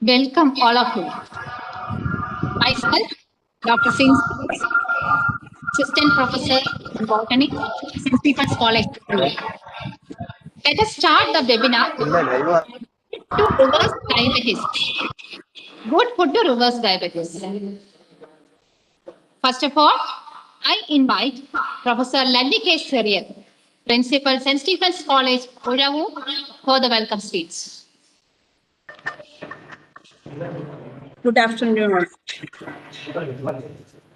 Welcome all of you. Myself, Dr. Singh, Assistant Professor in Botany, St. Stephen's College. Let us start the webinar to reverse diabetes. Good food to reverse diabetes. First of all, I invite Professor Lalli K. Serial, Principal St. Stephen's College, UZHAVOOR, for the welcome speech. Good afternoon.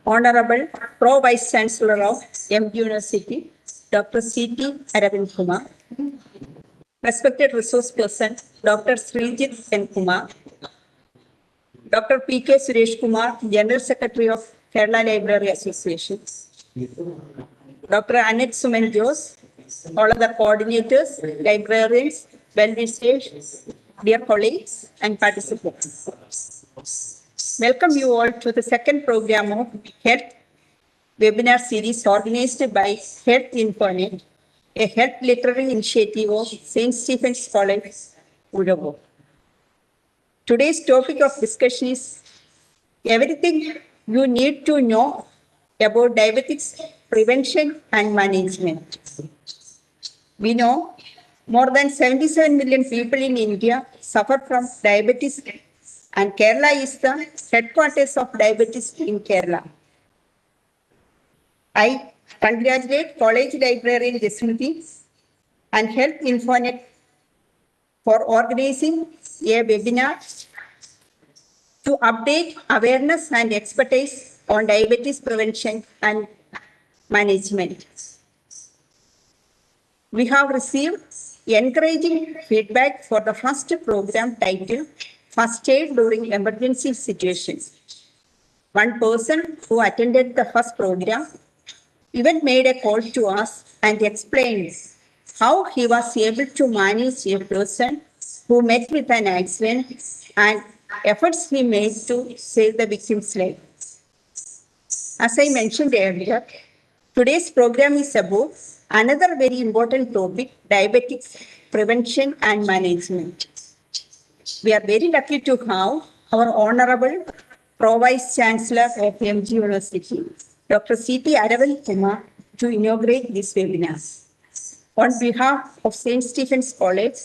Honorable Pro Vice Chancellor of MD University, Dr. C.T. Aravind Kumar, respected resource person, Dr. Srijit N. Kumar, Dr. P.K. Suresh Kumar, General Secretary of Kerala Library Association, Dr. Annette Suman Jose, all other coordinators, librarians, well-wishers, dear colleagues, and participants. Welcome you all to the second program of Health webinar series organized by Health Infonet, a health literary initiative of St. Stephen's College, UZHAVOOR. Today's topic of discussion is everything you need to know about diabetes prevention and management. We know more than 77 million people in India suffer from diabetes, and Kerala is the headquarters of diabetes in Kerala. I congratulate College Librarian Jasmati and Health Infonet for organizing a webinar to update awareness and expertise on diabetes prevention and management. We have received encouraging feedback for the first program titled First Aid During Emergency Situations. One person who attended the first program even made a call to us and explained how he was able to manage a person who met with an accident and efforts he made to save the victim's life. As I mentioned earlier, today's program is about another very important topic, diabetes prevention and management. We are very lucky to have our Honorable Pro Vice Chancellor of MG University, Dr. C.T. Aravind Kumar, to inaugurate this webinar. On behalf of St. Stephen's College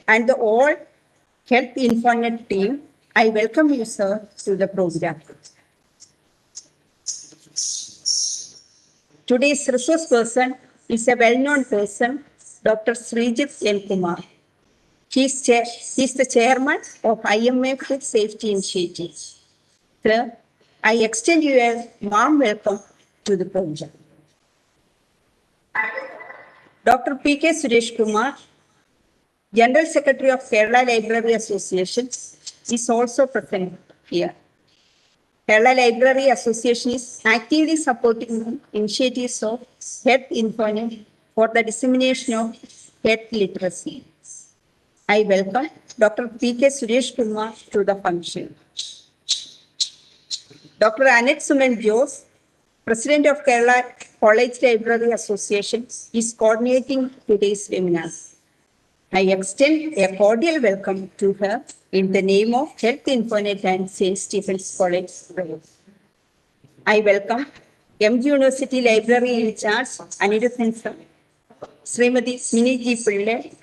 and the all Health Infonet team, I welcome you, sir, to the program. Today's resource person is a well-known person, Dr. Srijit N. Kumar. He is the chairman of IMA Food Safety Initiative. Sir, I extend you a warm welcome to the program. Dr. P.K. Suresh Kumar, General Secretary of Kerala Library Association, is also present here. Kerala Library Association is actively supporting initiatives of Health Infonet for the dissemination of health literacy. I welcome Dr. P.K. Suresh Kumar to the function. Dr. Annette Suman Jose, President of Kerala College Library Association, is coordinating today's webinar. I extend a cordial welcome to her in the name of Health Infonet and St. Stephen's College. I welcome MG University Library in charge, Anirudhan Sir, Srimati Miniji Pillai,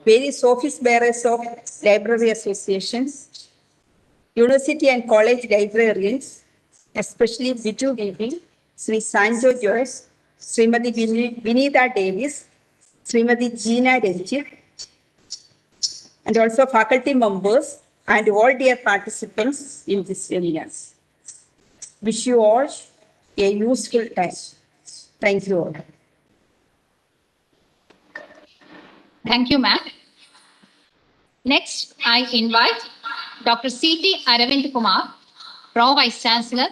various office bearers of library associations, university and college librarians, especially Bitu Bibi, Sri Sanjo Joyce, Srimati Vinita Davis, Srimati Gina Renjit, and also faculty members and all dear participants in this webinar. Wish you all a useful time. Thank you all. Thank you, ma'am. Next, I invite Dr. C.T. Aravind Kumar, Pro Vice Chancellor,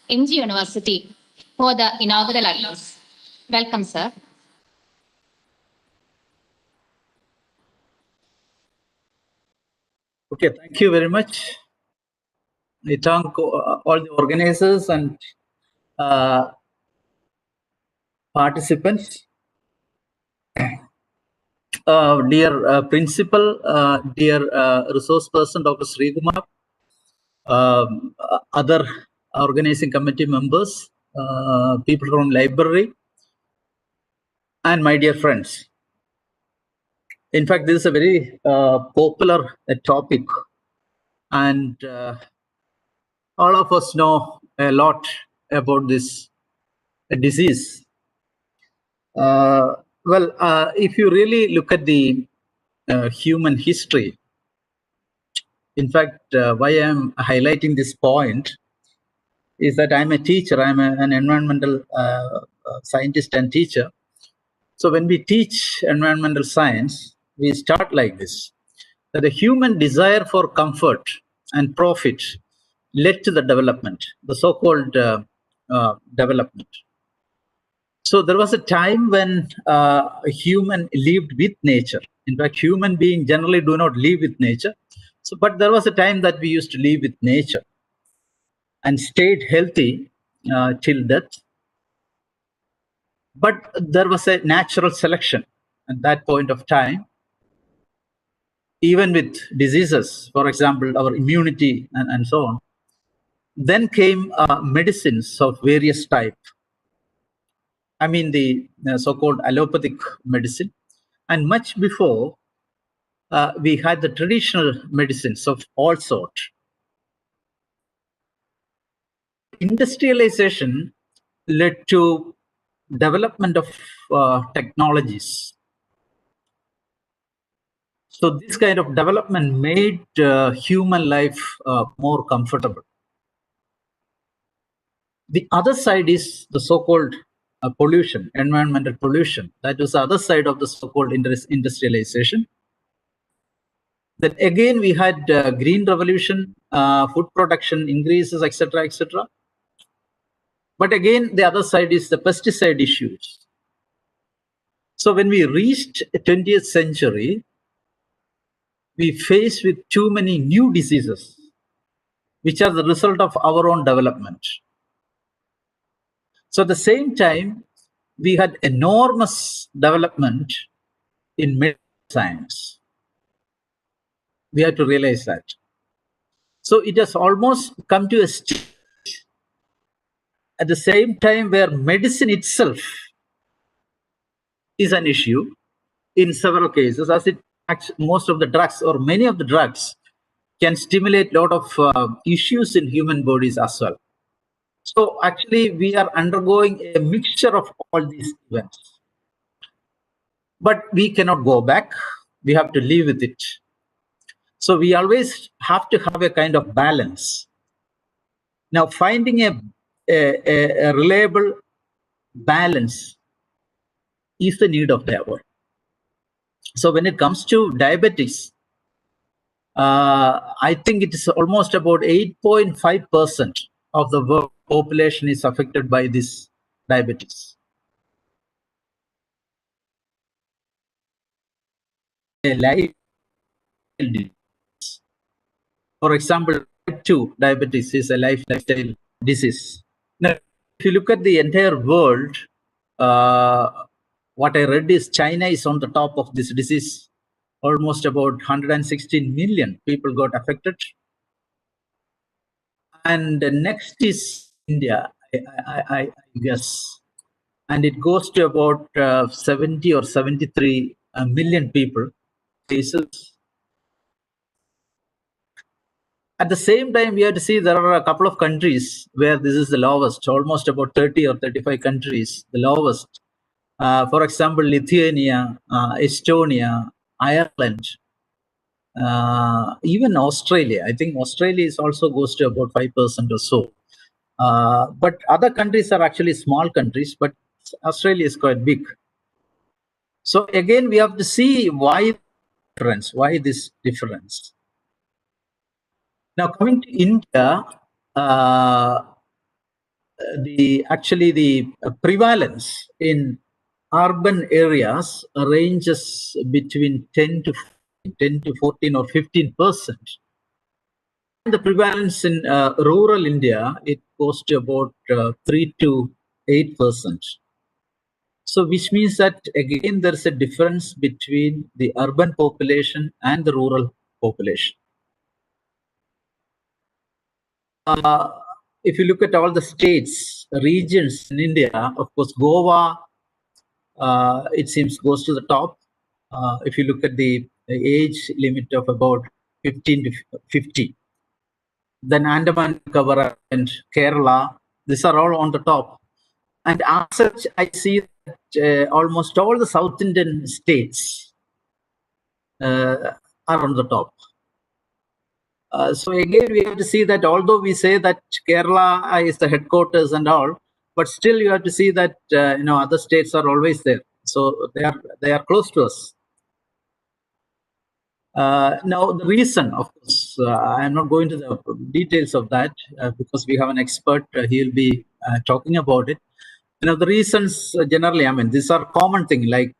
MG University, for the inaugural address. Welcome, sir. Okay, thank you very much. I thank all the organizers and participants. Dear Principal, dear Resource Person, Dr. Sri Kumar, other organizing committee members, people from library, and my dear friends. In fact, this is a very popular topic, and all of us know a lot about this disease. If you really look at the human history, in fact, why I'm highlighting this point is that I'm a teacher. I'm an environmental scientist and teacher. So when we teach environmental science, we start like this: that the human desire for comfort and profit led to the development, the so-called development. So there was a time when a human lived with nature. In fact, human beings generally do not live with nature. So, but there was a time that we used to live with nature and stayed healthy till death. But there was a natural selection at that point of time. Even with diseases, for example, our immunity and so on. Then came medicines of various type. I mean, the so-called allopathic medicine. And much before, we had the traditional medicines of all sorts. Industrialization led to development of technologies. So this kind of development made human life more comfortable. The other side is the so-called pollution, environmental pollution. That is the other side of the so-called industrialization. Then again, we had green revolution, food production increases, etc., etc. But again, the other side is the pesticide issues. So when we reached 20th century, we faced with too many new diseases, which are the result of our own development. So at the same time, we had enormous development in medical science. We have to realize that. So it has almost come to a stage at the same time where medicine itself is an issue in several cases, as it acts, most of the drugs or many of the drugs can stimulate a lot of issues in human bodies as well. So actually, we are undergoing a mixture of all these events. But we cannot go back. We have to live with it. So we always have to have a kind of balance. Now, finding a reliable balance is the need of the hour. So when it comes to diabetes, I think it is almost about 8.5% of the world population is affected by this diabetes. A lifestyle disease. For example, type 2 diabetes is a lifestyle disease. Now, if you look at the entire world, what I read is China is on the top of this disease. Almost about 116 million people got affected. And next is India, I guess. And it goes to about 70 or 73 million people cases. At the same time, we have to see there are a couple of countries where this is the lowest, almost about 30 or 35 countries, the lowest. For example, Lithuania, Estonia, Ireland, even Australia. I think Australia is also goes to about 5% or so. But other countries are actually small countries, but Australia is quite big. So again, we have to see why this difference. Now coming to India, the prevalence in urban areas ranges between 10 to 14 or 15%. The prevalence in rural India, it goes to about 3 to 8%. So which means that again there's a difference between the urban population and the rural population. if you look at all the states, regions in India, of course, Goa, it seems goes to the top. If you look at the age limit of about 15 to 50, then Andaman, Nicobar and Kerala, these are all on the top. And as such, I see that almost all the South Indian states are on the top. So again, we have to see that although we say that Kerala is the headquarters and all, but still you have to see that other states are always there. So they are close to us. Now the reason, of course, I am not going to the details of that because we have an expert. He'll be talking about it. The reasons generally, I mean, these are common things. Like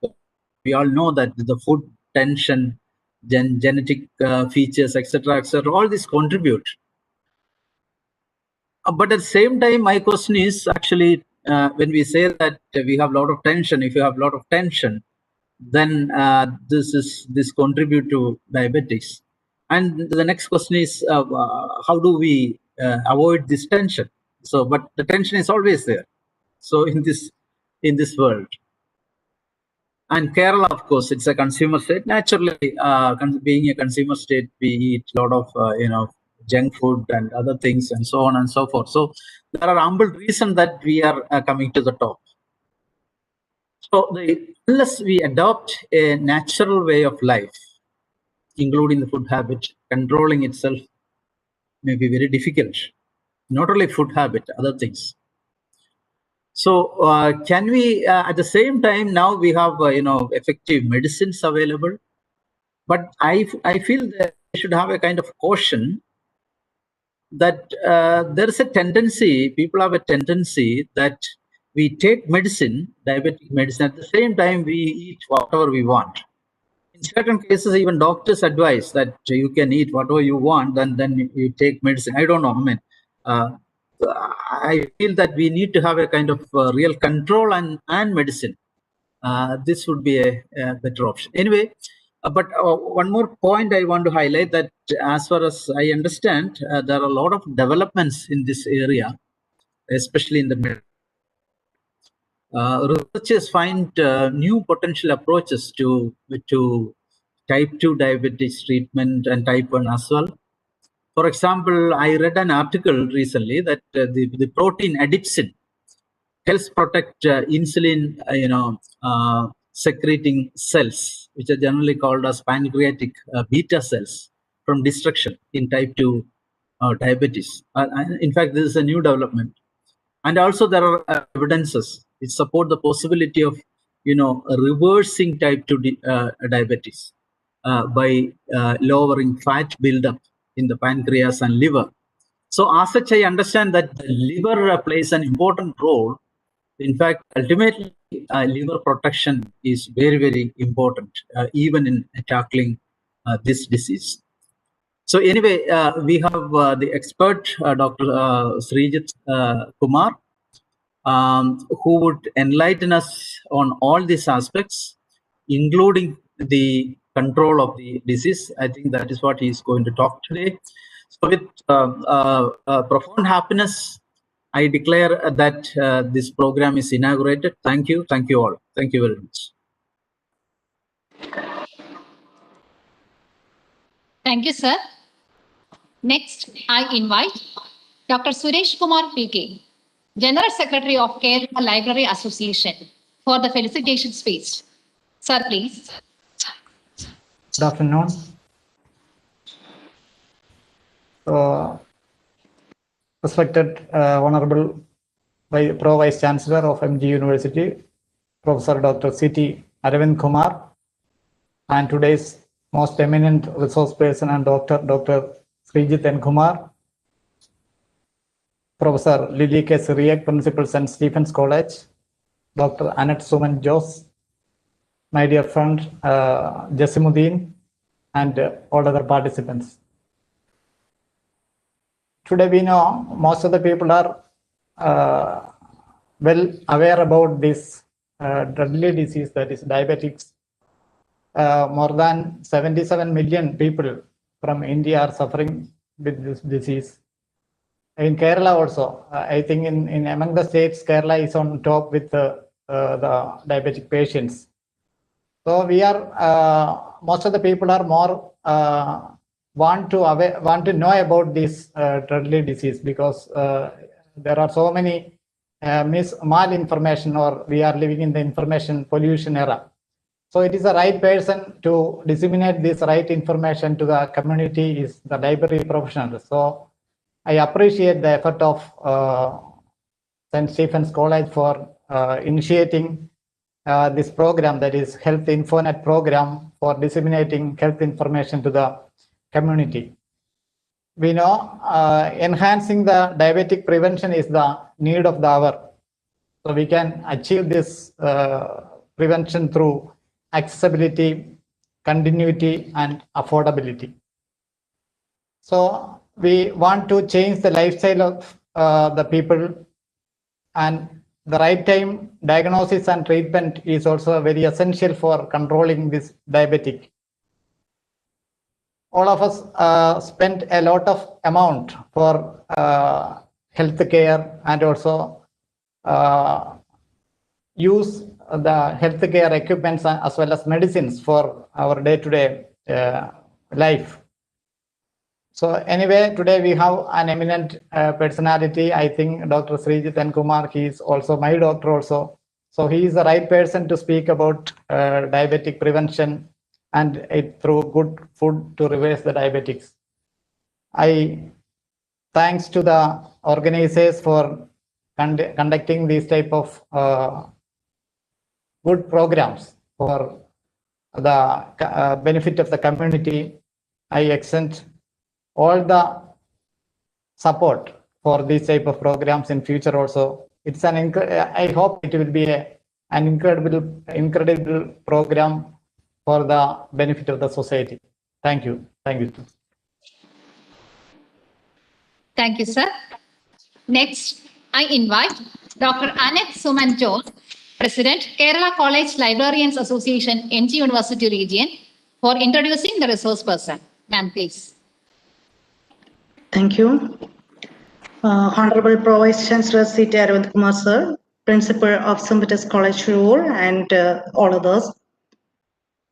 we all know that the food tension, genetic features, etc., etc. All these contribute. But at the same time, my question is actually when we say that we have a lot of tension. If you have a lot of tension, then this contribute to diabetics. And the next question is how do we avoid this tension? So, but the tension is always there. So in this world. And Kerala, of course, it's a consumer state. Naturally, being a consumer state, we eat a lot of junk food and other things and so on and so forth. So there are ample reasons that we are coming to the top. So unless we adopt a natural way of life, including the food habit, controlling itself may be very difficult. Not only food habit, other things. So can we, at the same time, now we have effective medicines available, but I feel that we should have a kind of caution that there is a tendency, people have a tendency that we take medicine, diabetic medicine, at the same time we eat whatever we want. In certain cases, even doctors advise that you can eat whatever you want, then you take medicine. I don't know. I mean, I feel that we need to have a kind of real control and medicine. This would be a better option. Anyway, but one more point I want to highlight that as far as I understand, there are a lot of developments in this area, especially in the researchers find new potential approaches to type 2 diabetes treatment and type 1 as well. For example, I read an article recently that the protein adipsin helps protect insulin, secreting cells, which are generally called as pancreatic beta cells, from destruction in type 2 diabetes. In fact, this is a new development. And also there are evidences which support the possibility of, reversing type 2 diabetes by lowering fat buildup in the pancreas and liver. So as such, I understand that the liver plays an important role. In fact, ultimately, liver protection is very, very important, even in tackling this disease. So anyway, we have the expert, Dr. Srijit Kumar, who would enlighten us on all these aspects, including the control of the disease. I think that is what he is going to talk today. So with profound happiness, I declare that this program is inaugurated. Thank you. Thank you all. Thank you very much. Thank you, sir. Next, I invite Dr. Suresh Kumar PK, General Secretary of Kerala Library Association, for the felicitation speech. Sir, please. Good afternoon. Respected Honorable Pro Vice Chancellor of MG University, Professor Dr. C.T. Aravind Kumar, and today's most eminent resource person and Dr. Srijit N. Kumar, Professor Lily K. Syriac, Principal St. Stephen's College, Dr. Annette Suman Jos, my dear friend Jasimuddin, and all other participants. Today we know most of the people are well aware about this deadly disease, that is diabetics. More than 77 million people from India are suffering with this disease. in Kerala also. I think in among the states, Kerala is on top with the diabetic patients. So we are most of the people are more want to know about this deadly disease, because there are so many malinformation, or we are living in the information pollution era. So it is the right person to disseminate this right information to the community is the library professional. So I appreciate the effort of St. Stephen's College for initiating this program, that is Health Infonet program, for disseminating health information to the community. We know enhancing the diabetic prevention is the need of the hour. So we can achieve this prevention through accessibility, continuity, and affordability. So we want to change the lifestyle of the people, and the right time diagnosis and treatment is also very essential for controlling this diabetic. All of us spend a lot of amount for health care, and also use the healthcare equipments as well as medicines for our day-to-day life. So anyway, today we have an eminent personality. I think Dr. Srijit N. Kumar, he is also my doctor also. So he is the right person to speak about diabetic prevention and it through good food to reverse the diabetics. I thanks to the organizers for conducting these type of good programs for the benefit of the community. I extend all the support for these type of programs in future also. It's an I hope it will be an incredible program for the benefit of the society. Thank you. Thank you. Thank you, sir. Next, I invite Dr. Annette Suman Jones, President, Kerala College Librarians Association, NG University Region, for introducing the resource person. Ma'am, please. Thank you. Honorable Pro Vice Chancellor C.T. Aravind Kumar Sir, Principal of St. Peter's College, UZHAVOOR, and all others.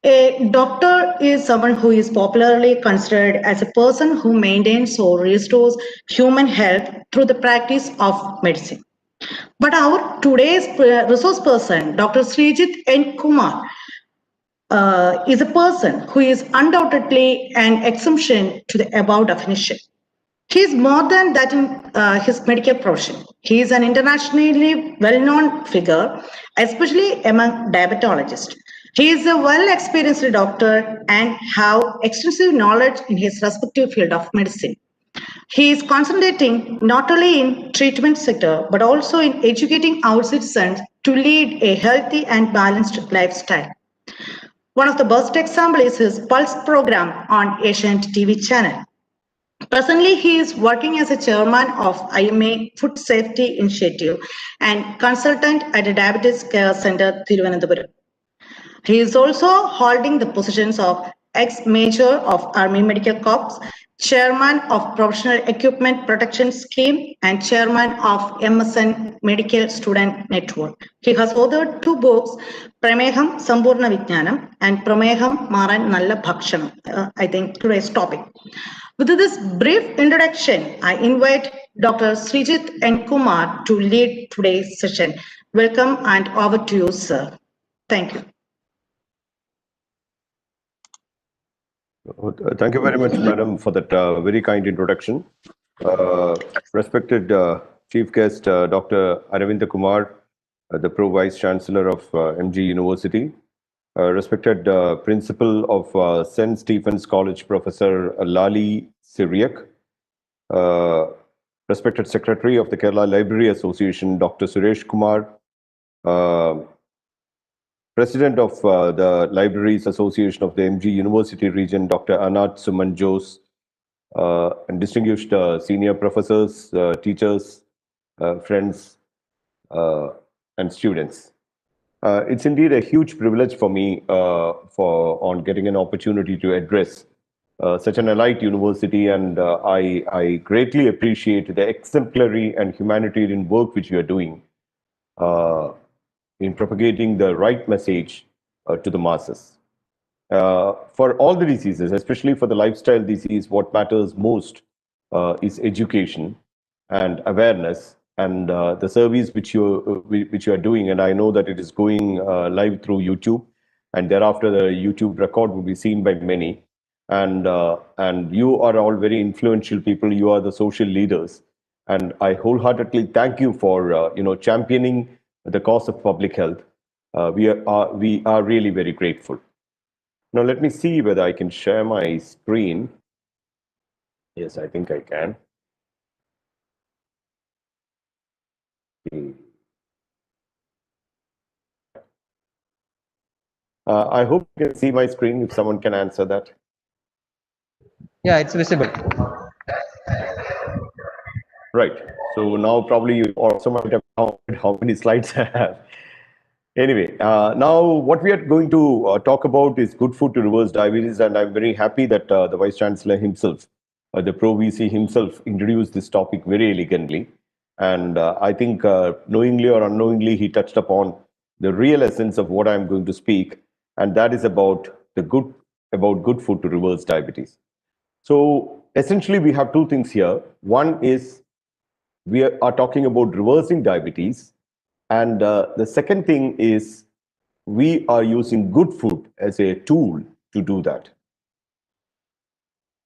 A doctor is someone who is popularly considered as a person who maintains or restores human health through the practice of medicine. But our today's resource person, Dr. Srijit N. Kumar, is a person who is undoubtedly an exemption to the above definition. He is more than that in his medical profession. He is an internationally well-known figure, especially among diabetologists. He is a well-experienced doctor and have extensive knowledge in his respective field of medicine. He is concentrating not only in treatment sector, but also in educating our citizens to lead a healthy and balanced lifestyle. One of the best examples is his Pulse program on Asian TV channel. Presently, he is working as a chairman of IMA Food Safety Initiative and consultant at a Diabetes Care Center, Thiruvananthapuram. He is also holding the positions of ex-major of Army Medical Corps, chairman of Professional Equipment Protection Scheme, and chairman of MSN Medical Student Network. He has authored 2 books, Prameham Sampurna Vijnanam and Prameham Maran Nalla Bhakshanam, I think today's topic. With this brief introduction, I invite Dr. Srijit N. Kumar to lead today's session. Welcome and over to you, sir. Thank you. Thank you very much, madam, for that very kind introduction. Respected Chief Guest, Dr. Aravind Kumar, the Pro Vice Chancellor of MG University, respected Principal of St. Stephen's College, Professor Lali Syriac, respected Secretary of the Kerala Library Association, Dr. Suresh Kumar, President of the Libraries Association of the MG University Region, Dr. Annette Suman Jones, and distinguished senior professors, teachers, friends, and students. It's indeed a huge privilege for me on getting an opportunity to address such an elite university, and I greatly appreciate the exemplary and humanitarian work which you are doing in propagating the right message to the masses. For all the diseases, especially for the lifestyle disease, what matters most is education and awareness, and the service which you are doing. And I know that it is going live through YouTube, and thereafter the YouTube record will be seen by many. And you are all very influential people. You are the social leaders, and I wholeheartedly thank you for championing the cause of public health. We are really very grateful. Now let me see whether I can share my screen. Yes, I think I can. I hope you can see my screen, if someone can answer that. Yeah, it's visible. Right. So now probably you also might have counted how many slides I have. Anyway, now what we are going to talk about is good food to reverse diabetes, and I'm very happy that the Vice Chancellor himself, the Pro VC himself, introduced this topic very elegantly. And I think knowingly or unknowingly, he touched upon the real essence of what I'm going to speak, and that is about good food to reverse diabetes. So essentially, we have two things here. One is we are talking about reversing diabetes, and the second thing is we are using good food as a tool to do that.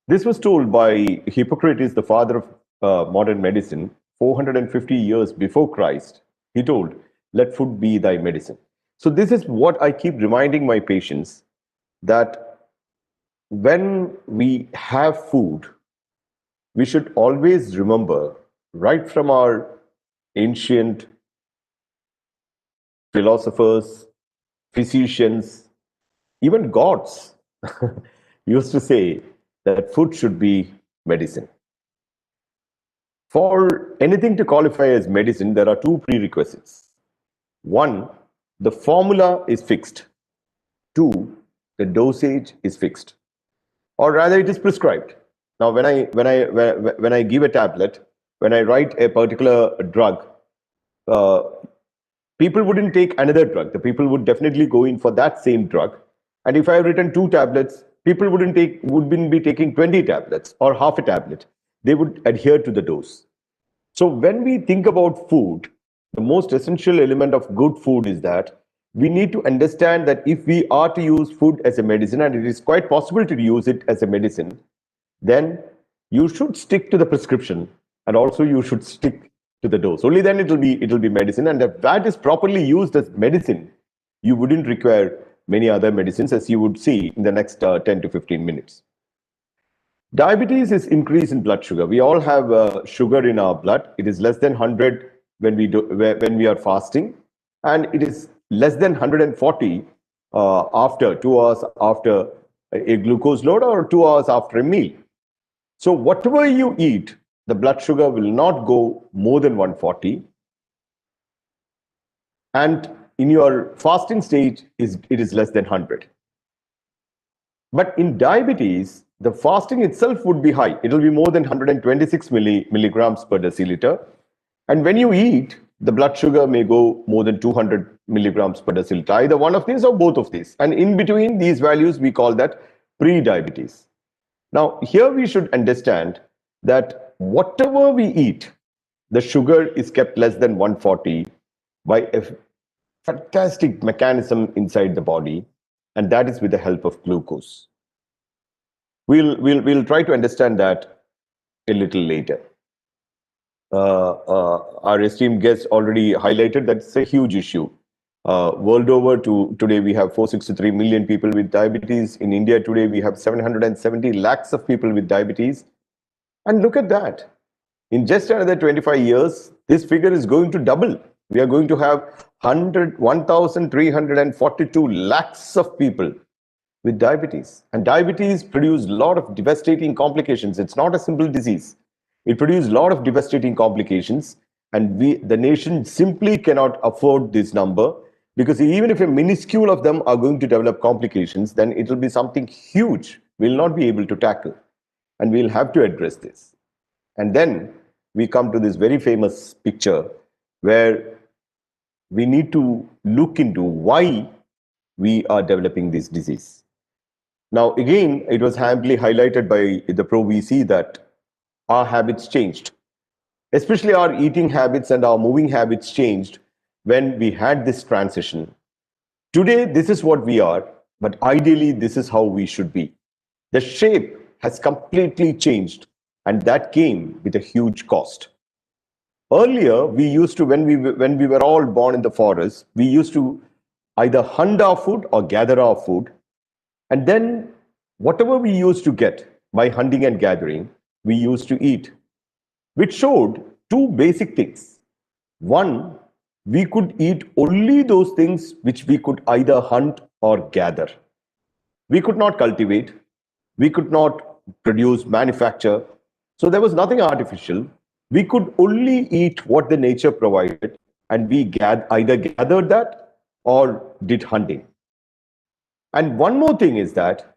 This was told by Hippocrates, the father of modern medicine, 450 years before Christ. He told, "Let food be thy medicine." So this is what I keep reminding my patients, that when we have food, we should always remember, right from our ancient philosophers, physicians, even gods used to say that food should be medicine. For anything to qualify as medicine, there are two prerequisites. One, the formula is fixed. Two, the dosage is fixed, or rather it is prescribed. Now, when I give a tablet, when I write a particular drug, people wouldn't take another drug. The people would definitely go in for that same drug. And if I have written 2 tablets, people wouldn't be taking 20 tablets or half a tablet. They would adhere to the dose. So when we think about food, the most essential element of good food is that we need to understand that if we are to use food as a medicine, and it is quite possible to use it as a medicine, then you should stick to the prescription, and also you should stick to the dose. Only then it will be medicine. And if that is properly used as medicine, you wouldn't require many other medicines, as you would see in the next 10 to 15 minutes. Diabetes is increase in blood sugar. We all have sugar in our blood. It is less than 100 when we are fasting, and it is less than 140 after 2 hours after a glucose load, or 2 hours after a meal. So whatever you eat, the blood sugar will not go more than 140. And in your fasting stage, it is less than 100. But in diabetes, the fasting itself would be high. It will be more than 126 milligrams per deciliter. And when you eat, the blood sugar may go more than 200 milligrams per deciliter, either one of these or both of these. And in between these values, we call that pre-diabetes. Now, here we should understand that whatever we eat, the sugar is kept less than 140 by a fantastic mechanism inside the body, and that is with the help of glucose. We'll try to understand that a little later. Our esteemed guest already highlighted that it's a huge issue. World over, today we have 463 million people with diabetes. In India today, we have 770 lakhs of people with diabetes. And look at that. In just another 25 years, this figure is going to double. We are going to have 1,342 lakhs of people with diabetes. And diabetes produces a lot of devastating complications. It's not a simple disease. It produces a lot of devastating complications. And the nation simply cannot afford this number, because even if a minuscule of them are going to develop complications, then it will be something huge we'll not be able to tackle. And we'll have to address this. And then we come to this very famous picture where we need to look into why we are developing this disease. Now, again, it was amply highlighted by the Pro-VC that our habits changed, especially our eating habits and our moving habits changed when we had this transition. Today, this is what we are, but ideally, this is how we should be. The shape has completely changed, and that came with a huge cost. Earlier, we used to, when we were all born in the forest, we used to either hunt our food or gather our food. And then whatever we used to get by hunting and gathering, we used to eat, which showed two basic things. One, we could eat only those things which we could either hunt or gather. We could not cultivate. We could not produce, manufacture. So there was nothing artificial. We could only eat what the nature provided, and we either gathered that or did hunting. And one more thing is that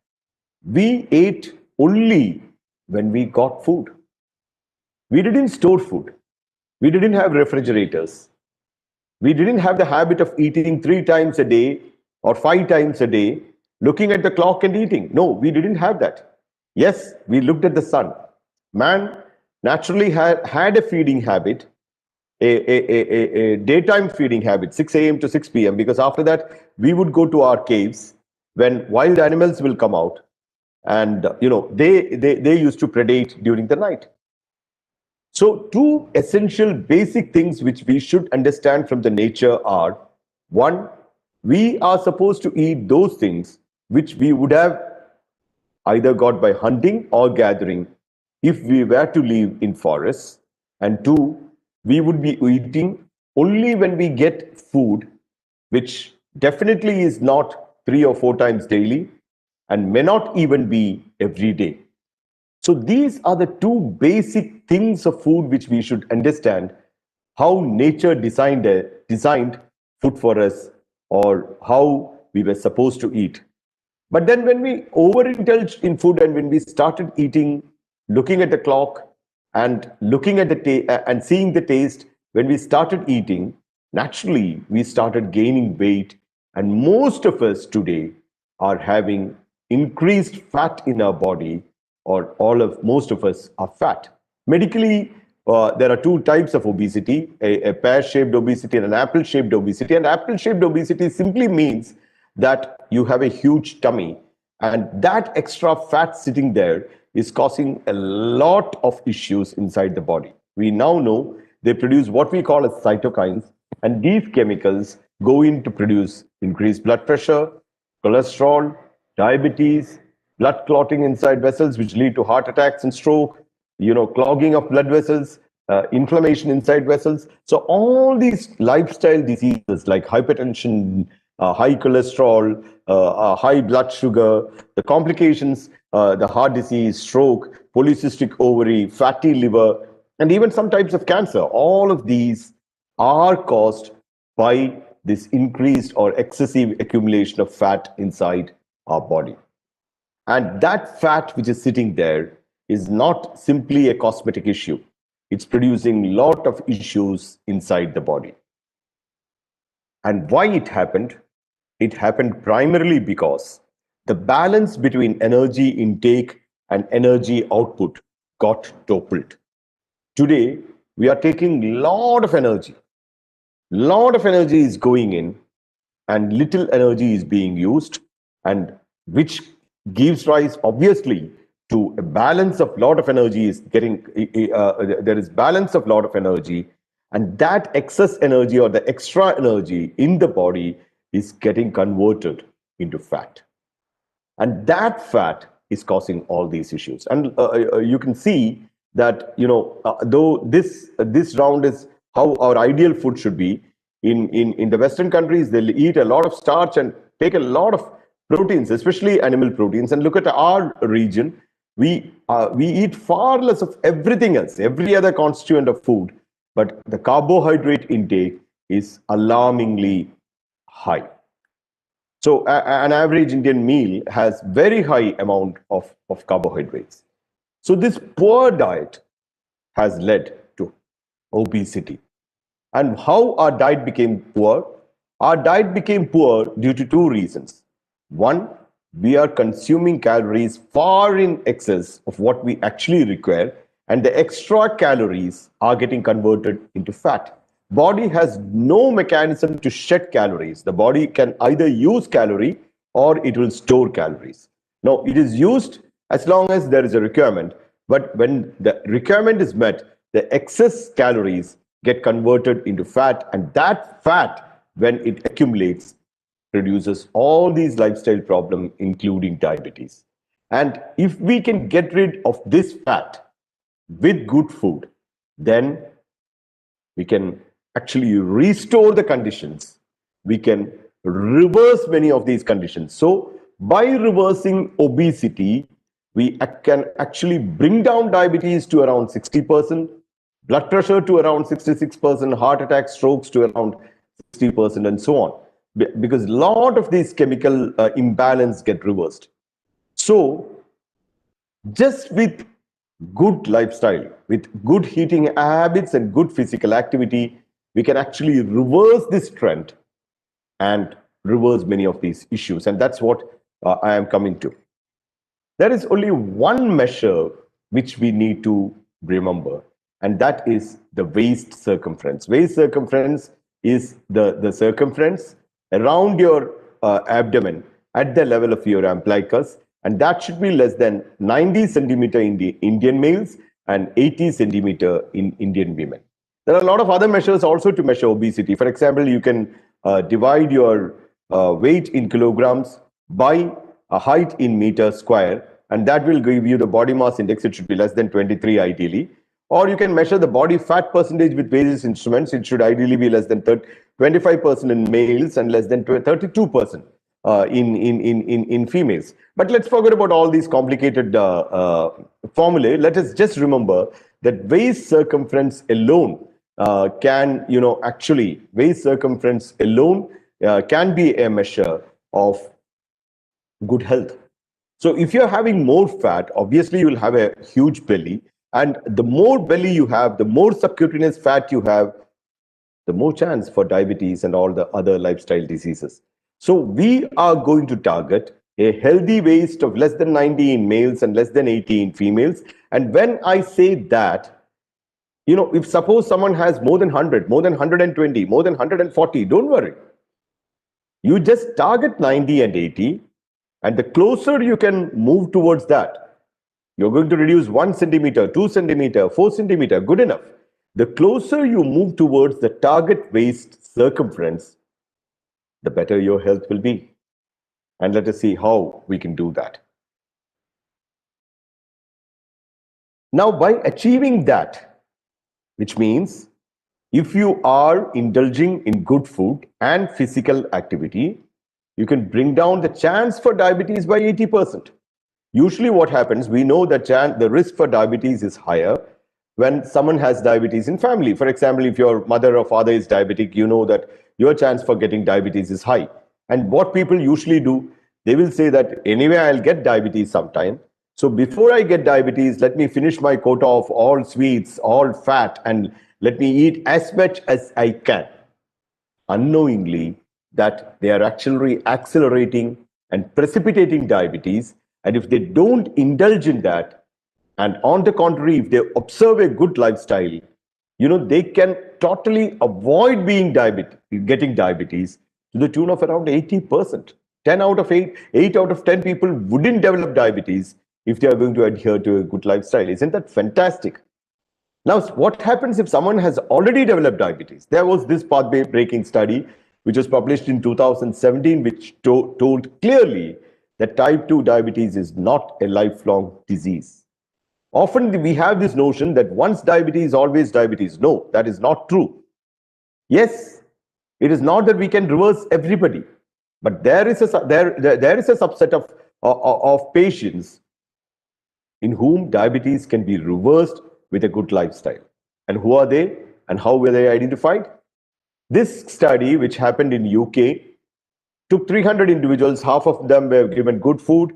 we ate only when we got food. We didn't store food. We didn't have refrigerators. We didn't have the habit of eating 3 times a day or 5 times a day, looking at the clock and eating. No, we didn't have that. Yes, we looked at the sun. Man naturally had a feeding habit, a daytime feeding habit, 6 a.m. to 6 p.m. Because after that, we would go to our caves when wild animals will come out, and they used to predate during the night. So two essential basic things which we should understand from the nature are, one, we are supposed to eat those things which we would have either got by hunting or gathering if we were to live in forests. And two, we would be eating only when we get food, which definitely is not 3 or 4 times daily and may not even be every day. So these are the two basic things of food which we should understand, how nature designed food for us, or how we were supposed to eat. But then when we overindulged in food and when we started eating, looking at the clock and looking at and seeing the taste, when we started eating, naturally we started gaining weight, and most of us today are having increased fat in our body, or most of us are fat. Medically, there are 2 types of obesity, a pear-shaped obesity and an apple-shaped obesity. And apple-shaped obesity simply means that you have a huge tummy, and that extra fat sitting there is causing a lot of issues inside the body. We now know they produce what we call as cytokines, and these chemicals go in to produce increased blood pressure, cholesterol, diabetes, blood clotting inside vessels, which lead to heart attacks and stroke, clogging of blood vessels, inflammation inside vessels. So all these lifestyle diseases like hypertension, high cholesterol, high blood sugar, the complications, the heart disease, stroke, polycystic ovary, fatty liver, and even some types of cancer, all of these are caused by this increased or excessive accumulation of fat inside our body. And that fat which is sitting there is not simply a cosmetic issue. It's producing a lot of issues inside the body. And why it happened? It happened primarily because the balance between energy intake and energy output got toppled. Today, we are taking a lot of energy. Lot of energy is going in and little energy is being used, and which gives rise obviously to a balance of lot of energy is getting, there is balance of lot of energy, and that excess energy or the extra energy in the body is getting converted into fat. And that fat is causing all these issues. And you can see that, though this round is how our ideal food should be, in the Western countries, they'll eat a lot of starch and take a lot of proteins, especially animal proteins. And look at our region, we eat far less of everything else, every other constituent of food, but the carbohydrate intake is alarmingly high. So an average Indian meal has very high amount of carbohydrates. So this poor diet has led to obesity. And how our diet became poor? Our diet became poor due to two reasons. One, we are consuming calories far in excess of what we actually require, and the extra calories are getting converted into fat. Body has no mechanism to shed calories. The body can either use calorie or it will store calories. Now, it is used as long as there is a requirement, but when the requirement is met, the excess calories get converted into fat, and that fat, when it accumulates, produces all these lifestyle problems, including diabetes. And if we can get rid of this fat with good food, then we can actually restore the conditions. We can reverse many of these conditions. So by reversing obesity, we can actually bring down diabetes to around 60%, blood pressure to around 66%, heart attack, strokes to around 60%, and so on. Because a lot of these chemical imbalance get reversed. So just with good lifestyle, with good eating habits and good physical activity, we can actually reverse this trend and reverse many of these issues. And that's what I am coming to. There is only one measure which we need to remember, and that is the waist circumference. Waist circumference is the circumference around your abdomen at the level of your umbilicus, and that should be less than 90 centimeter in the Indian males and 80 centimeter in Indian women. There are a lot of other measures also to measure obesity. For example, you can divide your weight in kilograms by a height in meters square, and that will give you the body mass index. It should be less than 23 ideally. Or you can measure the body fat percentage with various instruments. It should ideally be less than 25% in males and less than 32% in females. But let's forget about all these complicated formulae. Let us just remember that waist circumference alone waist circumference alone can be a measure of good health. So if you're having more fat, obviously you will have a huge belly. And the more belly you have, the more subcutaneous fat you have, the more chance for diabetes and all the other lifestyle diseases. So we are going to target a healthy waist of less than 90 in males and less than 80 in females. And when I say that, if suppose someone has more than 100, more than 120, more than 140, don't worry. You just target 90 and 80, and the closer you can move towards that, you're going to reduce 1 centimeter, 2 centimeter, 4 centimeter, good enough. The closer you move towards the target waist circumference, the better your health will be. And let us see how we can do that. Now, by achieving that, which means if you are indulging in good food and physical activity, you can bring down the chance for diabetes by 80%. Usually what happens, we know that the risk for diabetes is higher when someone has diabetes in family. For example, if your mother or father is diabetic, you know that your chance for getting diabetes is high. And what people usually do, they will say that anyway, I'll get diabetes sometime. So before I get diabetes, let me finish my quota of all sweets, all fat, and let me eat as much as I can. Unknowingly, that they are actually accelerating and precipitating diabetes. And if they don't indulge in that, and on the contrary, if they observe a good lifestyle, they can totally avoid getting diabetes to the tune of around 80%. 8 out of 10 people wouldn't develop diabetes if they are going to adhere to a good lifestyle. Isn't that fantastic? Now, what happens if someone has already developed diabetes? There was this pathway-breaking study which was published in 2017, which told clearly that type 2 diabetes is not a lifelong disease. Often we have this notion that once diabetes, always diabetes. No, that is not true. Yes, it is not that we can reverse everybody, but there is a subset of patients in whom diabetes can be reversed with a good lifestyle. And who are they and how were they identified? This study, which happened in UK, took 300 individuals, half of them were given good food,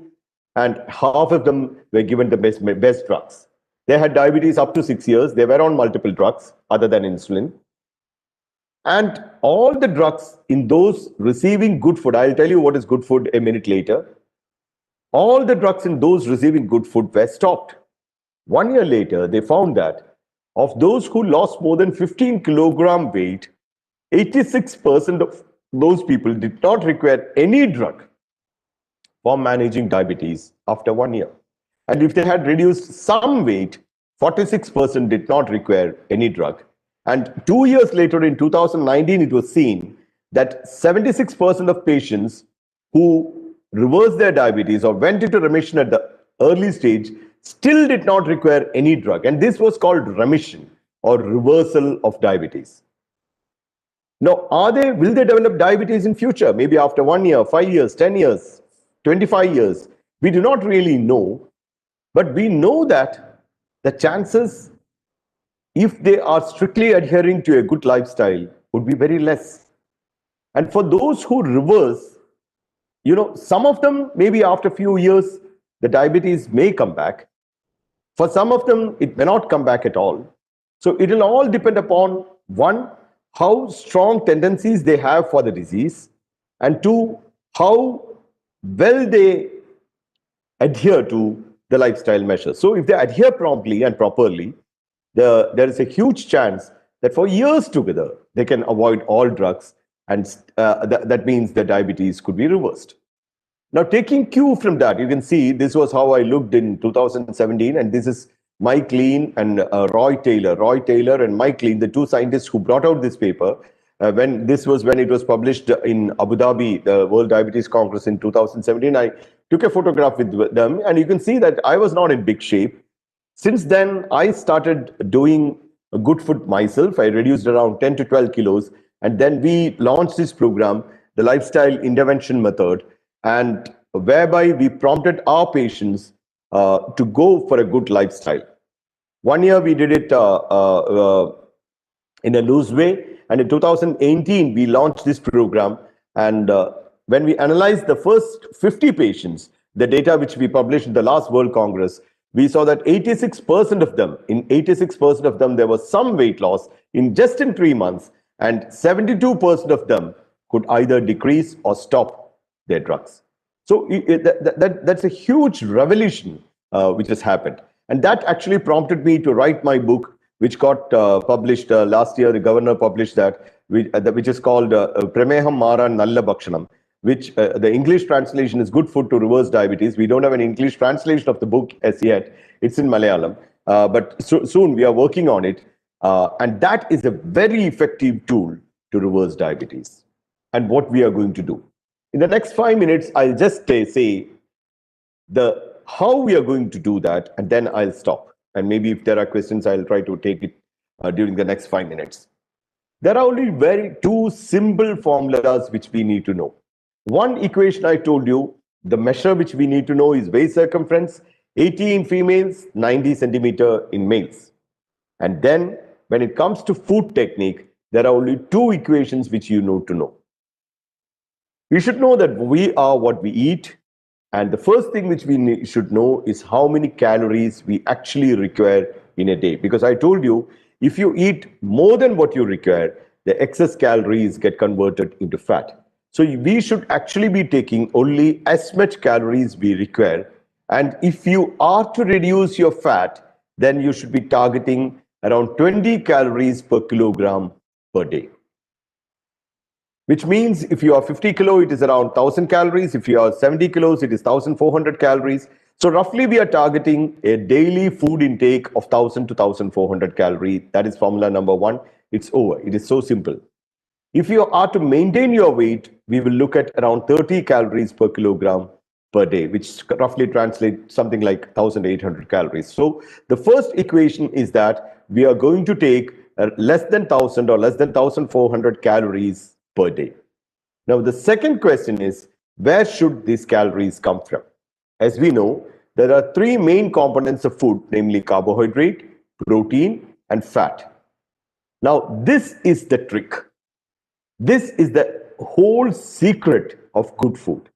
and half of them were given the best drugs. They had diabetes up to 6 years. They were on multiple drugs other than insulin. And all the drugs in those receiving good food, I'll tell you what is good food a minute later. All the drugs in those receiving good food were stopped. 1 year later, they found that of those who lost more than 15 kilogram weight, 86% of those people did not require any drug for managing diabetes after 1 year. And if they had reduced some weight, 46% did not require any drug. And 2 years later, in 2019, it was seen that 76% of patients who reversed their diabetes or went into remission at the early stage still did not require any drug. And this was called remission or reversal of diabetes. Now, will they develop diabetes in future? Maybe after 1 year, 5 years, 10 years, 25 years? We do not really know, but we know that the chances, if they are strictly adhering to a good lifestyle, would be very less. And for those who reverse, some of them, maybe after a few years, the diabetes may come back. For some of them, it may not come back at all. So it will all depend upon, one, how strong tendencies they have for the disease, and two, how well they adhere to the lifestyle measures. So if they adhere promptly and properly, there is a huge chance that for years together, they can avoid all drugs, and that means the diabetes could be reversed. Now, taking cue from that, you can see this was how I looked in 2017, and this is Mike Lean and Roy Taylor. Roy Taylor and Mike Lean, the two scientists who brought out this paper, when it was published in Abu Dhabi, the World Diabetes Congress in 2017, I took a photograph with them, and you can see that I was not in big shape. Since then, I started doing good food myself. I reduced around 10 to 12 kilos, and then we launched this program, the Lifestyle Intervention Method, and whereby we prompted our patients to go for a good lifestyle. 1 year we did it in a loose way, and in 2018 we launched this program. And when we analyzed the first 50 patients, the data which we published in the last World Congress, we saw that 86% of them, there was some weight loss in 3 months, and 72% of them could either decrease or stop their drugs. So that's a huge revolution which has happened. And that actually prompted me to write my book, which got published last year. The governor published that, which is called Premeham Mara Nalla Bhakshanam, which the English translation is Good Food to Reverse Diabetes. We don't have an English translation of the book as yet. It's in Malayalam. But soon we are working on it. And that is a very effective tool to reverse diabetes. And what we are going to do. In the next 5 minutes, I'll just say how we are going to do that, and then I'll stop. And maybe if there are questions, I'll try to take it during the next 5 minutes. There are only two simple formulas which we need to know. One equation I told you, the measure which we need to know is waist circumference, 80 in females, 90 centimeter in males. And then when it comes to food technique, there are only two equations which you need to know. We should know that we are what we eat. And the first thing which we should know is how many calories we actually require in a day. Because I told you, if you eat more than what you require, the excess calories get converted into fat. So we should actually be taking only as much calories we require. And if you are to reduce your fat, then you should be targeting around 20 calories per kilogram per day. Which means if you are 50 kilo, it is around 1000 calories. If you are 70 kilos, it is 1400 calories. So roughly we are targeting a daily food intake of 1000 to 1400 calories. That is formula number one. It's over. It is so simple. If you are to maintain your weight, we will look at around 30 calories per kilogram per day, which roughly translates something like 1800 calories. So the first equation is that we are going to take less than 1000 or less than 1400 calories per day. Now, the second question is, where should these calories come from? As we know, there are three main components of food, namely carbohydrate, protein, and fat. Now, this is the trick. This is the whole secret of good food.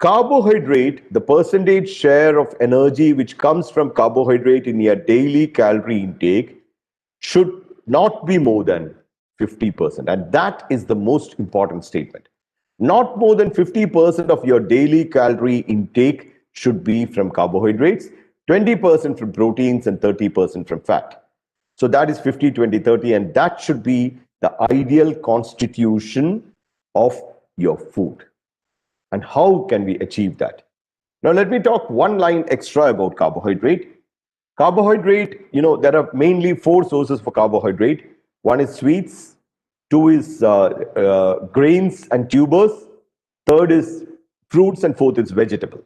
Carbohydrate, the percentage share of energy which comes from carbohydrate in your daily calorie intake should not be more than 50%. And that is the most important statement. Not more than 50% of your daily calorie intake should be from carbohydrates, 20% from proteins, and 30% from fat. So that is 50, 20, 30, and that should be the ideal constitution of your food. And how can we achieve that? Now, let me talk one line extra about carbohydrate. Carbohydrate, there are mainly 4 sources for carbohydrate. One is sweets, 2 is grains and tubers, 3rd is fruits, and 4th is vegetable.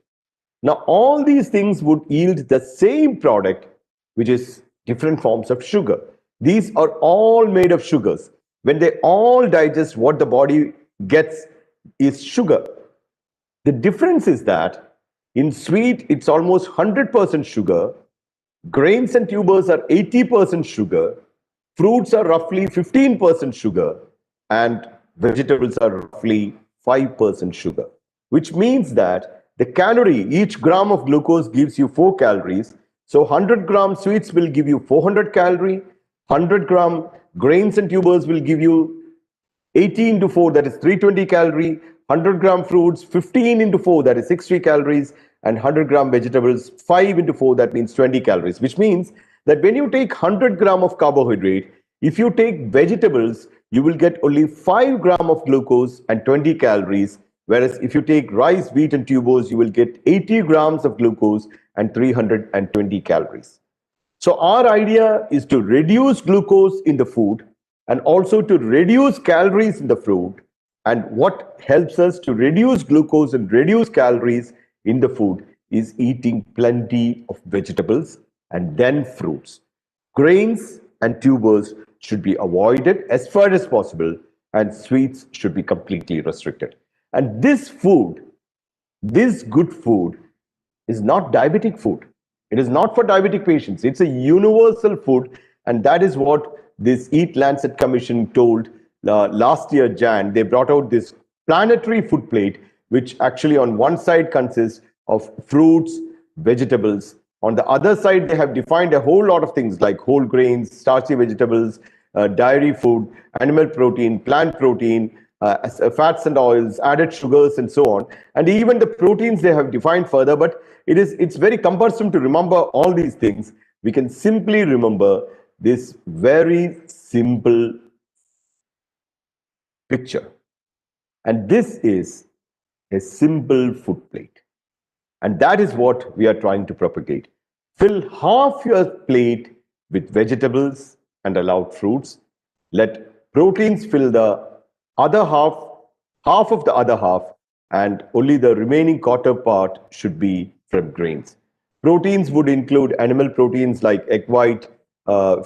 Now, all these things would yield the same product, which is different forms of sugar. These are all made of sugars. When they all digest, what the body gets is sugar. The difference is that in sweet, it's almost 100% sugar. Grains and tubers are 80% sugar. Fruits are roughly 15% sugar. And vegetables are roughly 5% sugar, which means that the calorie, each gram of glucose gives you 4 calories. So 100 gram sweets will give you 400 calories. 100 gram grains and tubers will give you 80 into 4, that is 320 calories. 100 gram fruits, 15 into 4, that is 60 calories. And 100 gram vegetables, 5 into 4, that means 20 calories, which means that when you take 100 gram of carbohydrate, if you take vegetables, you will get only 5 gram of glucose and 20 calories. Whereas if you take rice, wheat, and tubers, you will get 80 grams of glucose and 320 calories. So our idea is to reduce glucose in the food and also to reduce calories in the food. And what helps us to reduce glucose and reduce calories in the food is eating plenty of vegetables and then fruits. Grains and tubers should be avoided as far as possible, and sweets should be completely restricted. And this food, this good food, is not diabetic food. It is not for diabetic patients. It's a universal food, and that is what this Eat Lancet Commission told last year, Jan. They brought out this planetary food plate, which actually on one side consists of fruits, vegetables. On the other side, they have defined a whole lot of things like whole grains, starchy vegetables, dairy food, animal protein, plant protein, fats and oils, added sugars, and so on. And even the proteins they have defined further, but it's very cumbersome to remember all these things. We can simply remember this very simple picture. And this is a simple food plate. And that is what we are trying to propagate. Fill half your plate with vegetables and allow fruits. Let proteins fill the other half of the other half, and only the remaining quarter part should be from grains. Proteins would include animal proteins like egg white,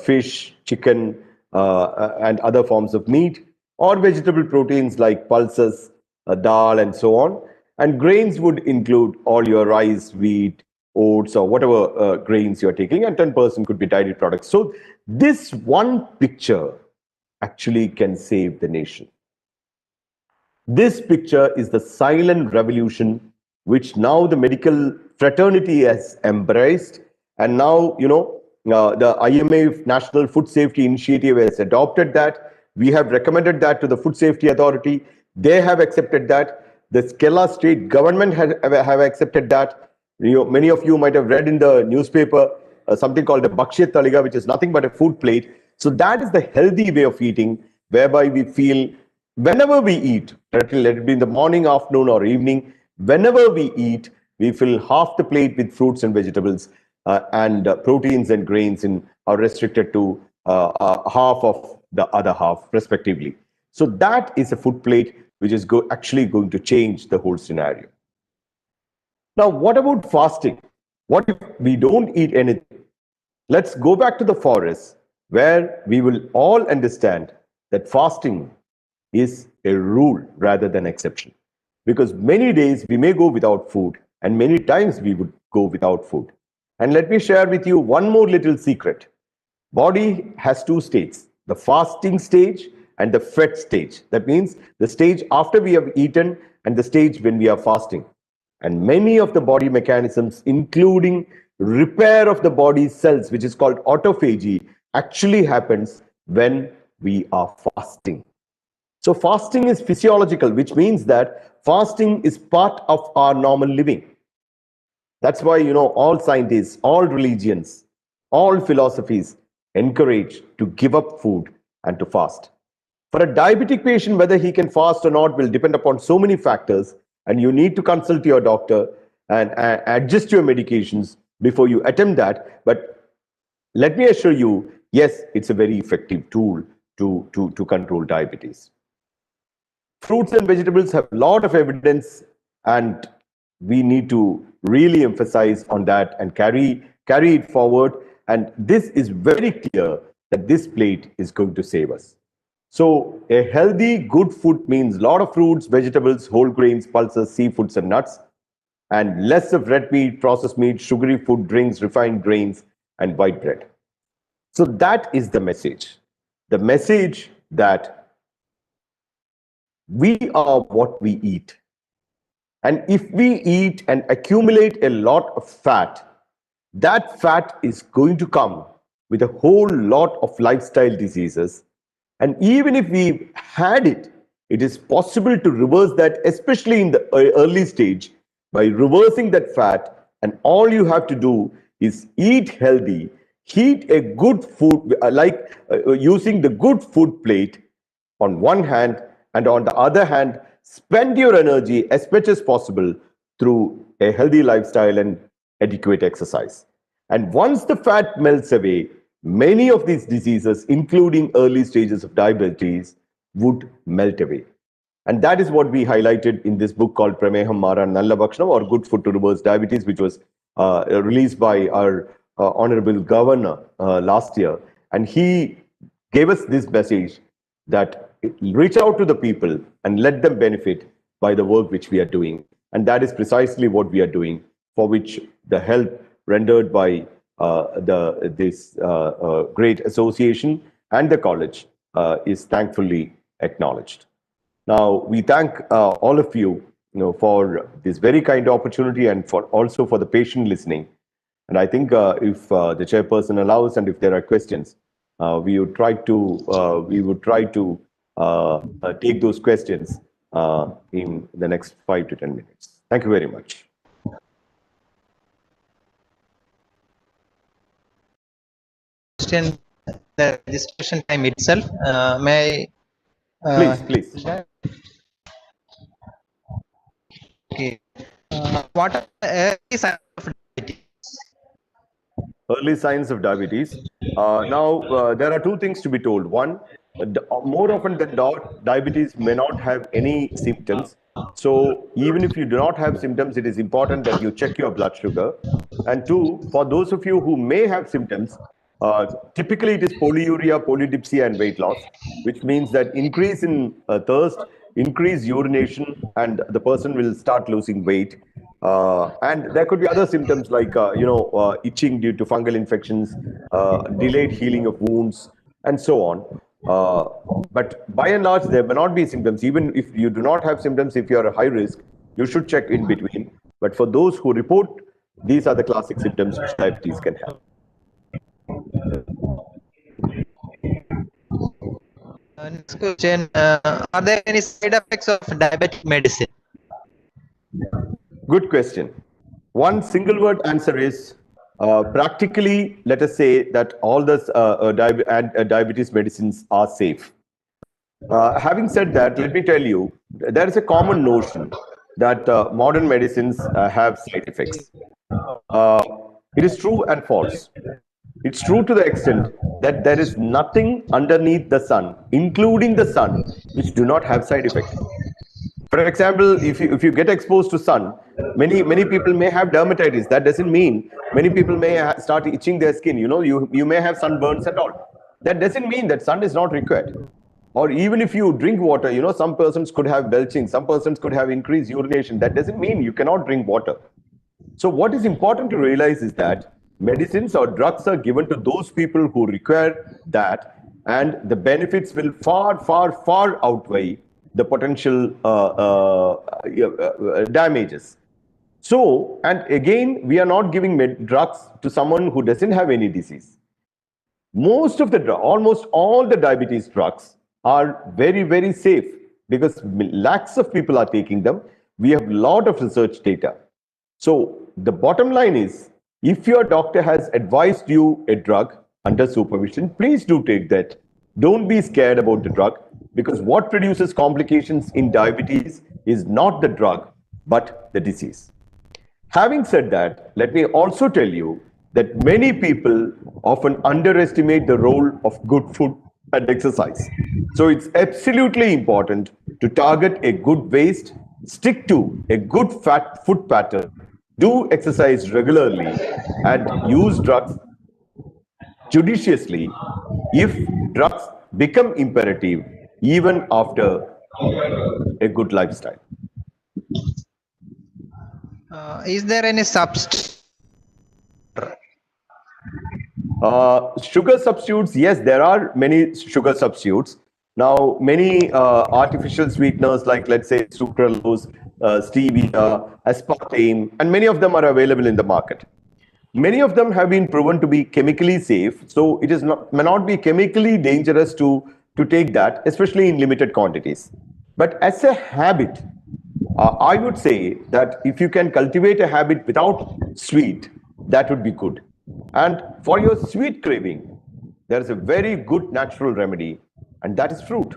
fish, chicken, and other forms of meat, or vegetable proteins like pulses, dal, and so on. And grains would include all your rice, wheat, oats, or whatever grains you're taking, and 10% could be dairy products. So this one picture actually can save the nation. This picture is the silent revolution which now the medical fraternity has embraced, and now the IMA National Food Safety Initiative has adopted that. We have recommended that to the Food Safety Authority. They have accepted that. The Kerala state government have accepted that. Many of you might have read in the newspaper something called a Bhakshyat Taliga, which is nothing but a food plate. So that is the healthy way of eating, whereby we feel whenever we eat, let it be in the morning, afternoon, or evening, whenever we eat, we fill half the plate with fruits and vegetables, and proteins and grains are restricted to half of the other half, respectively. So that is a food plate which is actually going to change the whole scenario. Now, what about fasting? What if we don't eat anything? Let's go back to the forest, where we will all understand that fasting is a rule rather than exception. Because many days we may go without food, and many times we would go without food. And let me share with you one more little secret. Body has 2 states, the fasting stage and the fed stage. That means the stage after we have eaten and the stage when we are fasting. And many of the body mechanisms, including repair of the body cells, which is called autophagy, actually happens when we are fasting. So fasting is physiological, which means that fasting is part of our normal living. That's why, all scientists, all religions, all philosophies encourage to give up food and to fast. For a diabetic patient, whether he can fast or not will depend upon so many factors, and you need to consult your doctor and adjust your medications before you attempt that. But let me assure you, yes, it's a very effective tool to control diabetes. Fruits and vegetables have a lot of evidence, and we need to really emphasize on that and carry it forward. And this is very clear that this plate is going to save us. So a healthy, good food means a lot of fruits, vegetables, whole grains, pulses, seafoods, and nuts, and less of red meat, processed meat, sugary food, drinks, refined grains, and white bread. So that is the message. The message that we are what we eat. And if we eat and accumulate a lot of fat, that fat is going to come with a whole lot of lifestyle diseases. And even if we had it, it is possible to reverse that, especially in the early stage, by reversing that fat. And all you have to do is eat healthy, eat a good food, using the good food plate on one hand, and on the other hand, spend your energy as much as possible through a healthy lifestyle and adequate exercise. And once the fat melts away, many of these diseases, including early stages of diabetes, would melt away. And that is what we highlighted in this book called Prameham Mara Nalla Bhakshanam, or Good Food to Reverse Diabetes, which was released by our Honorable Governor last year. And he gave us this message that reach out to the people and let them benefit by the work which we are doing. And that is precisely what we are doing, for which the help rendered by this great association and the college is thankfully acknowledged. Now, we thank all of you, for this very kind opportunity, and also for the patient listening. And I think if the chairperson allows, and if there are questions, we would try to take those questions in the next 5 to 10 minutes. Thank you very much. Question the registration time itself. May I? Please. Okay. What are the early signs of diabetes? Early signs of diabetes. Now, there are two things to be told. One, more often than not, diabetes may not have any symptoms. So even if you do not have symptoms, it is important that you check your blood sugar. And two, for those of you who may have symptoms, typically it is polyuria, polydipsia, and weight loss, which means that increase in thirst, increase urination, and the person will start losing weight. And there could be other symptoms like, itching due to fungal infections, delayed healing of wounds, and so on. But by and large, there may not be symptoms. Even if you do not have symptoms, if you are a high risk, you should check in between. But for those who report, these are the classic symptoms which diabetes can have. Next question. Are there any side effects of diabetic medicine? Good question. One single word answer is practically, let us say that all the diabetes medicines are safe. Having said that, let me tell you, there is a common notion that modern medicines have side effects. It is true and false. It's true to the extent that there is nothing underneath the sun, including the sun, which do not have side effects. For example, if you get exposed to sun, many people may have dermatitis. That doesn't mean many people may start itching their skin. You may have sunburns at all. That doesn't mean that sun is not required. Or even if you drink water, some persons could have belching, some persons could have increased urination. That doesn't mean you cannot drink water. So what is important to realize is that medicines or drugs are given to those people who require that, and the benefits will far, far, far outweigh the potential damages. So, and again, we are not giving drugs to someone who doesn't have any disease. Most of the almost all the diabetes drugs are very, very safe because lakhs of people are taking them. We have a lot of research data. So the bottom line is, if your doctor has advised you a drug under supervision, please do take that. Don't be scared about the drug, because what produces complications in diabetes is not the drug, but the disease. Having said that, let me also tell you that many people often underestimate the role of good food and exercise. So it's absolutely important to target a good waist, stick to a good fat food pattern, do exercise regularly, and use drugs judiciously if drugs become imperative even after a good lifestyle. Is there any substitute? Sugar substitutes, yes, there are many sugar substitutes. Now, many artificial sweeteners like, let's say, sucralose, stevia, aspartame, and many of them are available in the market. Many of them have been proven to be chemically safe, so it is may not be chemically dangerous to take that, especially in limited quantities. But as a habit, I would say that if you can cultivate a habit without sweet, that would be good. And for your sweet craving, there is a very good natural remedy, and that is fruit.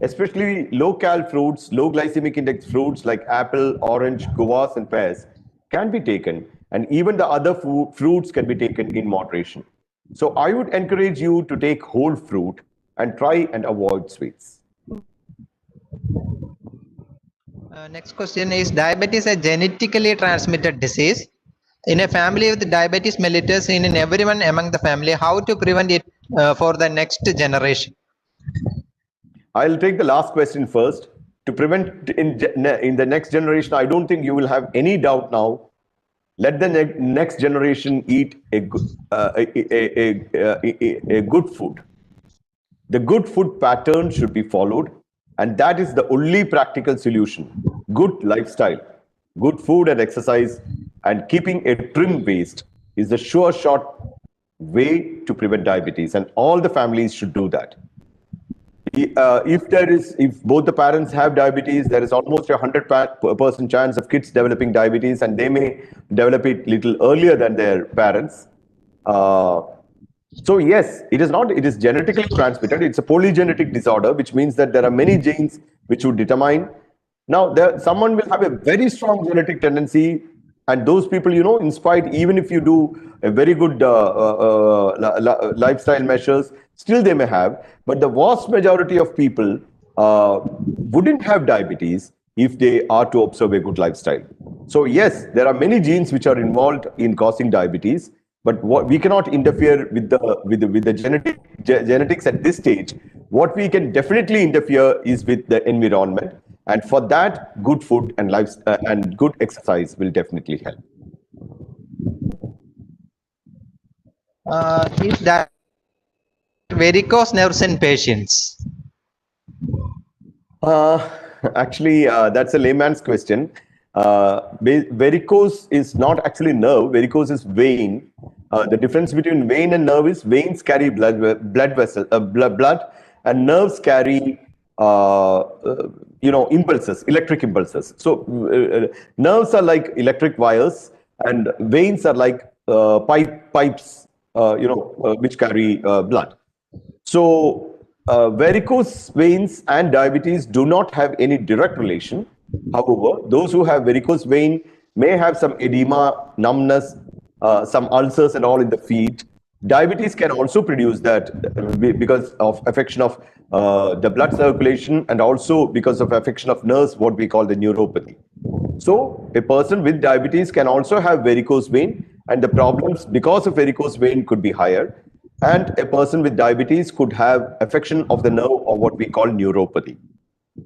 Especially low-cal fruits, low glycemic index fruits like apple, orange, guavas, and pears can be taken, and even the other fruits can be taken in moderation. So I would encourage you to take whole fruit and try and avoid sweets. Next question is, diabetes a genetically transmitted disease? In a family with diabetes mellitus in everyone among the family, how to prevent it for the next generation? I'll take the last question first. To prevent in the next generation, I don't think you will have any doubt now. Let the next generation eat a good food. The good food pattern should be followed, and that is the only practical solution. Good lifestyle, good food and exercise, and keeping a trim waist is the sure shot way to prevent diabetes, and all the families should do that. If both the parents have diabetes, there is almost a 100% chance of kids developing diabetes, and they may develop it little earlier than their parents. So yes, it is genetically transmitted. It's a polygenetic disorder, which means that there are many genes which would determine. Now, someone will have a very strong genetic tendency, and those people, in spite, even if you do a very good lifestyle measures, still they may have. But the vast majority of people wouldn't have diabetes if they are to observe a good lifestyle. So yes, there are many genes which are involved in causing diabetes, but we cannot interfere with the genetics at this stage. What we can definitely interfere is with the environment, and for that, good food and and good exercise will definitely help. Is that varicose nerves in patients? Actually, that's a layman's question. Varicose is not actually nerve. Varicose is vein. The difference between vein and nerve is veins carry blood, and nerves carry impulses, electric impulses. So nerves are like electric wires, and veins are like pipes, which carry blood. So varicose veins and diabetes do not have any direct relation. However, those who have varicose vein may have some edema, numbness, some ulcers and all in the feet. Diabetes can also produce that because of affection of the blood circulation, and also because of affection of nerves, what we call the neuropathy. So a person with diabetes can also have varicose vein, and the problems because of varicose vein could be higher. And a person with diabetes could have affection of the nerve, or what we call neuropathy.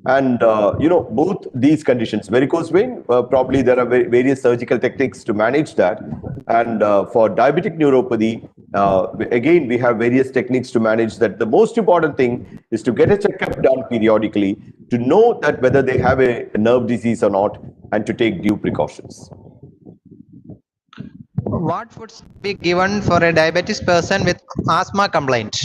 And both these conditions, varicose vein, probably there are various surgical techniques to manage that. And for diabetic neuropathy, Again, we have various techniques to manage that. The most important thing is to get a checkup done periodically to know that whether they have a nerve disease or not, and to take due precautions. What foods be given for a diabetes person with asthma complaint?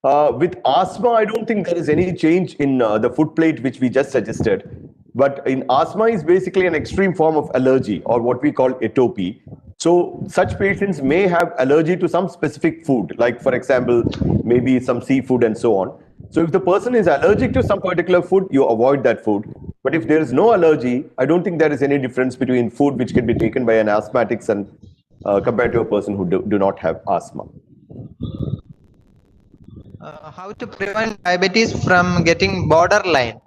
With asthma, I don't think there is any change in the food plate which we just suggested. But in asthma is basically an extreme form of allergy, or what we call atopy. So such patients may have allergy to some specific food, like for example, maybe some seafood and so on. So if the person is allergic to some particular food, you avoid that food. But if there is no allergy, I don't think there is any difference between food which can be taken by an asthmatic and compared to a person who do not have asthma. How to prevent diabetes from getting borderline?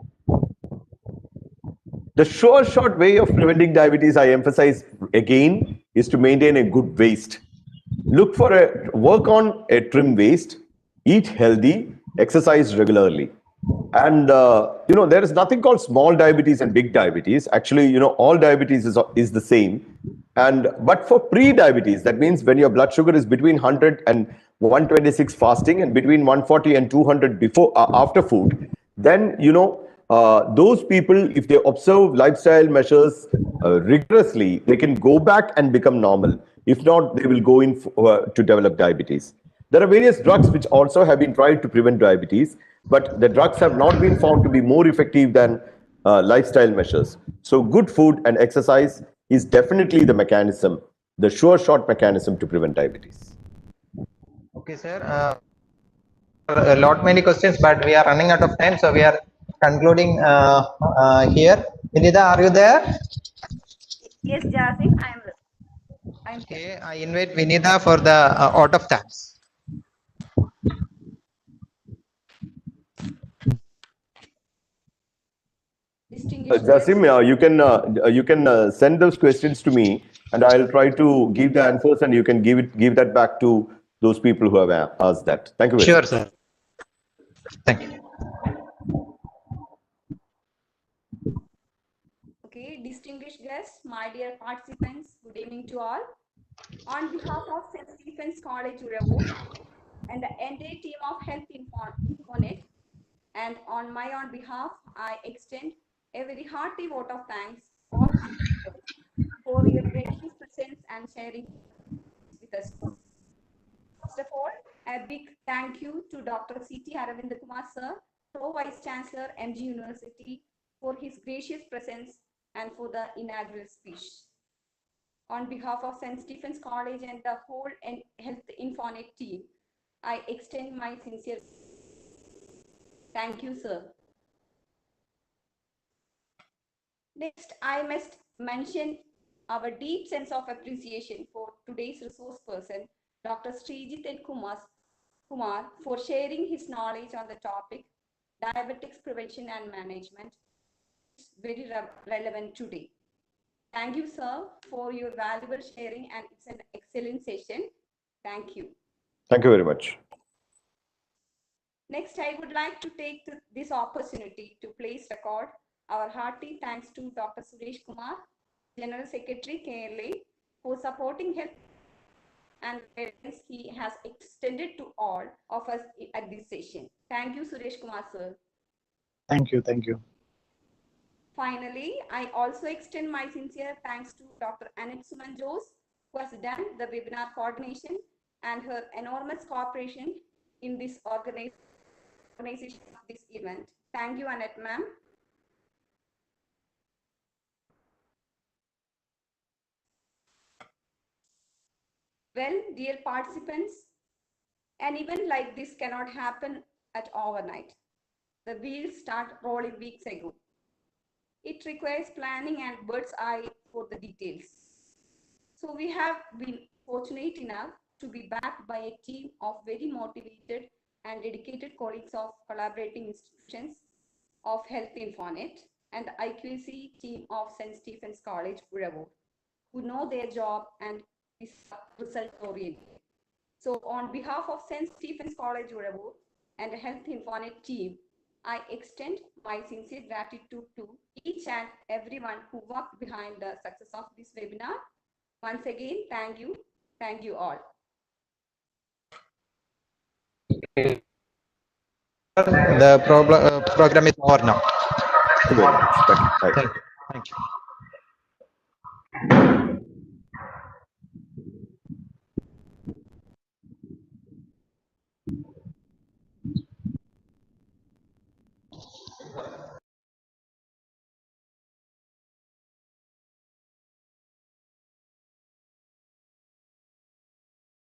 The sure short way of preventing diabetes, I emphasize again, is to maintain a good waist. Work on a trim waist, eat healthy, exercise regularly. And, there is nothing called small diabetes and big diabetes. Actually, all diabetes is the same. But for pre-diabetes, that means when your blood sugar is between 100 and 126 fasting and between 140 and 200 after food, then, those people, if they observe lifestyle measures rigorously, they can go back and become normal. If not, they will go in to develop diabetes. There are various drugs which also have been tried to prevent diabetes, but the drugs have not been found to be more effective than lifestyle measures. So good food and exercise is definitely the mechanism, the sure shot mechanism to prevent diabetes. Okay, sir. A lot many questions, but we are running out of time, so we are concluding here. Vinitha, are you there? Yes, Jasim, I'm Okay, I invite Vinitha for the out of times. distinguished Jasim, guests. you can send those questions to me, and I'll try to give the answers, and you can give that back to those people who have asked that. Thank you very Sure, much. sir. Thank you. Okay, distinguished guests, my dear participants, good evening to all. On behalf of St. Stephen's College, UZHAVOOR, and the entire team of Health Infonet, and on my own behalf, I extend a very hearty vote of thanks all for your gracious presence and sharing with us. First of all, a big thank you to Dr. C.T. Aravind Kumar sir, Pro Vice Chancellor, MG University, for his gracious presence and for the inaugural speech. On behalf of St. Stephen's College and the whole Health Infonet team, I extend my sincere thank you, sir. Next, I must mention our deep sense of appreciation for today's resource person, Dr. Srijit and Kumar, for sharing his knowledge on the topic diabetics prevention and management. It's very relevant today. Thank you, sir, for your valuable sharing, and it's an excellent session. Thank you. Thank you very much. Next, I would like to take this opportunity to place record our hearty thanks to Dr. Suresh Kumar, General Secretary, KLA, for supporting health and guidance he has extended to all of us at this session. Thank you, Suresh Kumar, sir. Thank you. Thank you. Finally, I also extend my sincere thanks to Dr. Annette Suman Jose, who has done the webinar coordination and her enormous cooperation in this organization of this event. Thank you, Annette, ma'am. Well, dear participants, an event like this cannot happen at overnight. The wheels start rolling weeks ago. It requires planning and bird's eye for the details. So we have been fortunate enough to be backed by a team of very motivated and dedicated colleagues of collaborating institutions of Health Infonet and the IQAC team of St. Stephen's College, UZHAVOOR, who know their job and is result oriented. So on behalf of St. Stephen's College, UZHAVOOR, and the Health Infonet team, I extend my sincere gratitude to each and everyone who worked behind the success of this webinar. Once again, thank you all. The program is over now. Thank you very much. Thank you. Bye. Thank you. Thank you.